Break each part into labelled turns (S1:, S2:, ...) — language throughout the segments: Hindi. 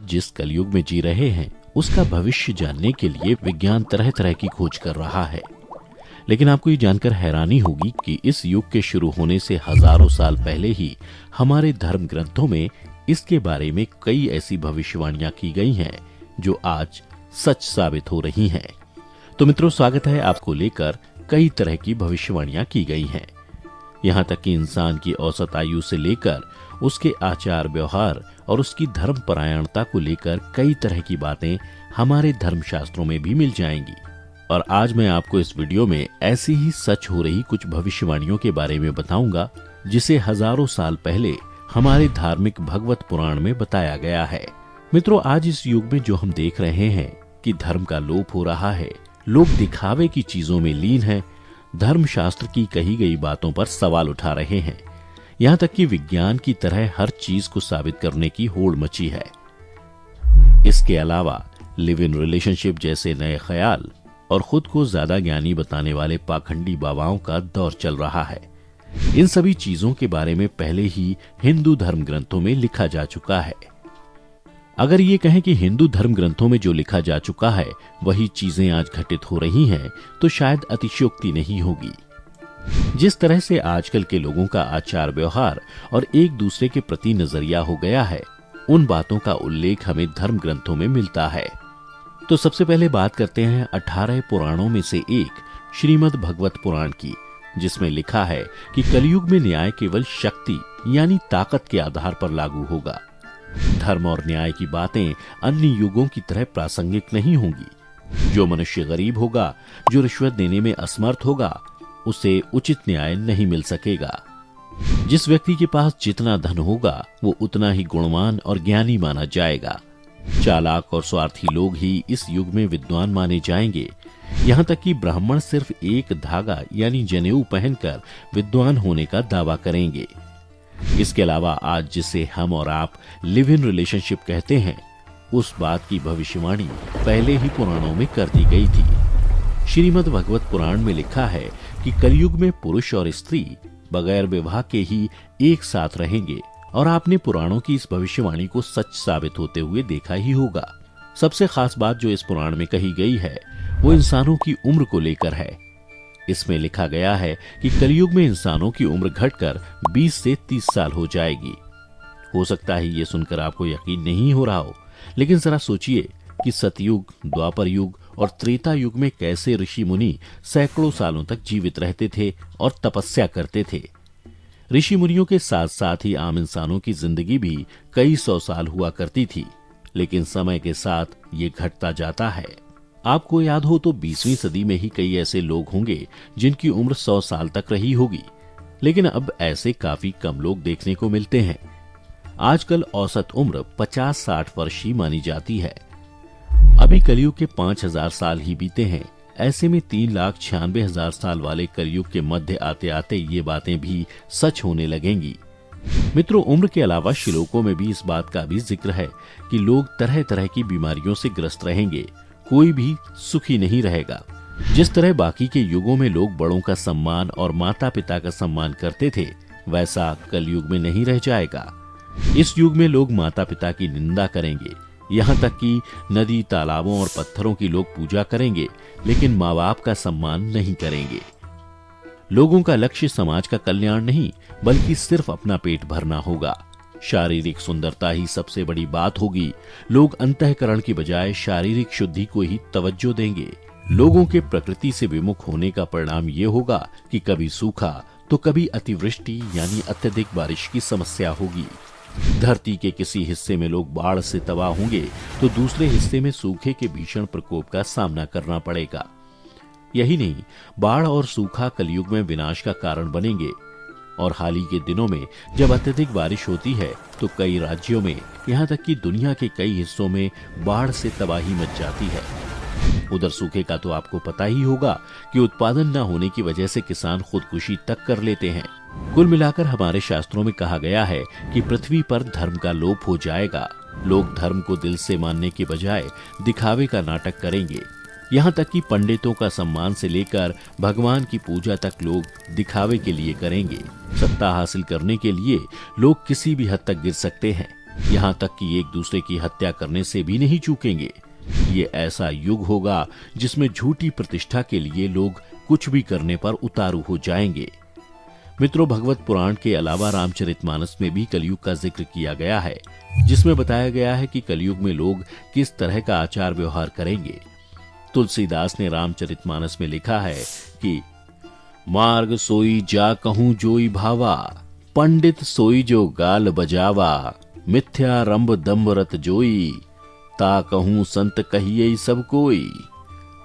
S1: जिस कलयुग में जी रहे हैं उसका भविष्य जानने के लिए विज्ञान तरह तरह की खोज कर रहा है। लेकिन आपको ये जानकर हैरानी होगी कि इस युग के शुरू होने से हजारों साल पहले ही हमारे धर्म ग्रंथों में इसके बारे में कई ऐसी भविष्यवाणियां की गई हैं जो आज सच साबित हो रही हैं। तो मित्रों, स्वागत है आपको लेकर कई तरह की भविष्यवाणियां की गई हैं। यहाँ तक कि इंसान की औसत आयु से लेकर उसके आचार व्यवहार और उसकी धर्मपरायणता को लेकर कई तरह की बातें हमारे धर्मशास्त्रों में भी मिल जाएंगी। और आज मैं आपको इस वीडियो में ऐसी ही सच हो रही कुछ भविष्यवाणियों के बारे में बताऊंगा जिसे हजारों साल पहले हमारे धार्मिक भगवत पुराण में बताया गया है। मित्रों, आज इस युग में जो हम देख रहे हैं कि धर्म का लोप हो रहा है, लोग दिखावे की चीजों में लीन हैं, धर्मशास्त्र की कही गई बातों पर सवाल उठा रहे हैं, यहाँ तक कि विज्ञान की तरह हर चीज को साबित करने की होड़ मची है। इसके अलावा लिव इन रिलेशनशिप जैसे नए ख्याल और खुद को ज्यादा ज्ञानी बताने वाले पाखंडी बाबाओं का दौर चल रहा है। इन सभी चीजों के बारे में पहले ही हिंदू धर्म ग्रंथों में लिखा जा चुका है। अगर ये कहें कि हिंदू धर्म ग्रंथों में जो लिखा जा चुका है वही चीजें आज घटित हो रही हैं, तो शायद अतिशयोक्ति नहीं होगी। जिस तरह से आजकल के लोगों का आचार व्यवहार और एक दूसरे के प्रति नजरिया हो गया है, उन बातों का उल्लेख हमें धर्म ग्रंथों में मिलता है। तो सबसे पहले बात करते हैं 18 पुराणों में से एक श्रीमद् भगवत पुराण की, जिसमें लिखा है कि कलयुग में न्याय केवल शक्ति यानी ताकत के आधार पर लागू होगा। धर्म और न्याय की बातें अन्य युगों की तरह प्रासंगिक नहीं होंगी। जो मनुष्य गरीब होगा, जो रिश्वत देने में असमर्थ होगा, उसे उचित न्याय नहीं मिल सकेगा। जिस व्यक्ति के पास जितना धन होगा वो उतना ही गुणवान और ज्ञानी माना जाएगा। चालाक और स्वार्थी लोग ही इस युग में विद्वान माने जाएंगे। यहाँ तक कि ब्राह्मण सिर्फ एक धागा यानी जनेऊ पहनकर विद्वान होने का दावा करेंगे। इसके अलावा आज जिसे हम और आप लिव इन रिलेशनशिप कहते हैं, उस बात की भविष्यवाणी पहले ही पुराणों में कर दी गई थी। श्रीमद् भगवत पुराण में लिखा है कि कलयुग में पुरुष और स्त्री बगैर विवाह के ही एक साथ रहेंगे, और आपने पुराणों की इस भविष्यवाणी को सच साबित होते हुए देखा ही होगा। सबसे खास बात जो इस पुराण में कही गई है वो इंसानों की उम्र को लेकर है। इसमें लिखा गया है कि कलयुग में इंसानों की उम्र घटकर 20 से 30 साल हो जाएगी। हो सकता है ये सुनकर आपको यकीन नहीं हो रहा हो, लेकिन जरा सोचिए कि सतयुग, द्वापर युग और त्रेता युग में कैसे ऋषि मुनि सैकड़ों सालों तक जीवित रहते थे और तपस्या करते थे। ऋषि मुनियों के साथ साथ ही आम इंसानों की जिंदगी भी कई 100 साल हुआ करती थी, लेकिन समय के साथ ये घटता जाता है। आपको याद हो तो 20वीं सदी में ही कई ऐसे लोग होंगे जिनकी उम्र 100 साल तक रही होगी, लेकिन अब ऐसे काफी कम लोग देखने को मिलते हैं। आजकल औसत उम्र 50-60 वर्ष ही मानी जाती है। अभी कलयुग के 5000 साल ही बीते हैं। ऐसे में 3,96,000 साल वाले कलयुग के मध्य आते आते ये बातें भी सच होने लगेंगी। मित्रों, उम्र के अलावा श्लोकों में भी इस बात का भी जिक्र है कि लोग तरह तरह की बीमारियों से ग्रस्त रहेंगे, कोई भी सुखी नहीं रहेगा। जिस तरह बाकी के युगों में लोग बड़ों का सम्मान और माता पिता का सम्मान करते थे, वैसा कलयुग में नहीं रह जाएगा। इस युग में लोग माता पिता की निंदा करेंगे, यहाँ तक कि नदी, तालाबों और पत्थरों की लोग पूजा करेंगे, लेकिन माँ बाप का सम्मान नहीं करेंगे। लोगों का लक्ष्य समाज का कल्याण नहीं, बल्कि सिर्फ अपना पेट भरना होगा। शारीरिक सुंदरता ही सबसे बड़ी बात होगी। लोग अंतःकरण की बजाय शारीरिक शुद्धि को ही तवज्जो देंगे। लोगों के प्रकृति से विमुख होने का परिणाम ये होगा कि कभी सूखा तो कभी अतिवृष्टि यानी अत्यधिक बारिश की समस्या होगी। धरती के किसी हिस्से में लोग बाढ़ से तबाह होंगे तो दूसरे हिस्से में सूखे के भीषण प्रकोप का सामना करना पड़ेगा। यही नहीं, बाढ़ और सूखा कलयुग में विनाश का कारण बनेंगे। और हाल ही के दिनों में जब अत्यधिक बारिश होती है तो कई राज्यों में, यहाँ तक कि दुनिया के कई हिस्सों में बाढ़ से तबाही मच जाती है। उधर सूखे का तो आपको पता ही होगा कि उत्पादन न होने की वजह से किसान खुदकुशी तक कर लेते हैं। कुल मिलाकर हमारे शास्त्रों में कहा गया है कि पृथ्वी पर धर्म का लोप हो जाएगा। लोग धर्म को दिल से मानने के बजाय दिखावे का नाटक करेंगे। यहाँ तक कि पंडितों का सम्मान से लेकर भगवान की पूजा तक लोग दिखावे के लिए करेंगे। सत्ता हासिल करने के लिए लोग किसी भी हद तक गिर सकते हैं। यहाँ तक कि एक दूसरे की हत्या करने से भी नहीं चूकेंगे। ये ऐसा युग होगा जिसमें झूठी प्रतिष्ठा के लिए लोग कुछ भी करने पर उतारू हो जाएंगे। मित्रों, भगवत पुराण के अलावा रामचरितमानस में भी कलयुग का जिक्र किया गया है, जिसमें बताया गया है कि कलयुग में लोग किस तरह का आचार व्यवहार करेंगे। तुलसीदास ने रामचरितमानस में लिखा है कि मार्ग सोई जा कहूं जोई भावा, पंडित सोई जो गाल बजावा, मिथ्या रंभ दम्भ रत जोई, ता कहूं संत कहिए सब कोई।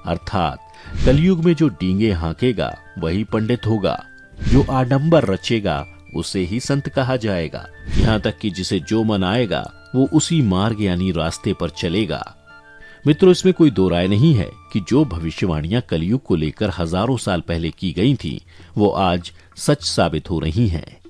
S1: अर्थात कलयुग में जो डींगे हाँकेगा वही पंडित होगा, जो आडंबर रचेगा उसे ही संत कहा जाएगा। यहाँ तक कि जिसे जो मन आएगा वो उसी मार्ग यानी रास्ते पर चलेगा। मित्रों, इसमें कोई दो राय नहीं है कि जो भविष्यवाणियां कलयुग को लेकर हजारों साल पहले की गई थीं, वो आज सच साबित हो रही हैं।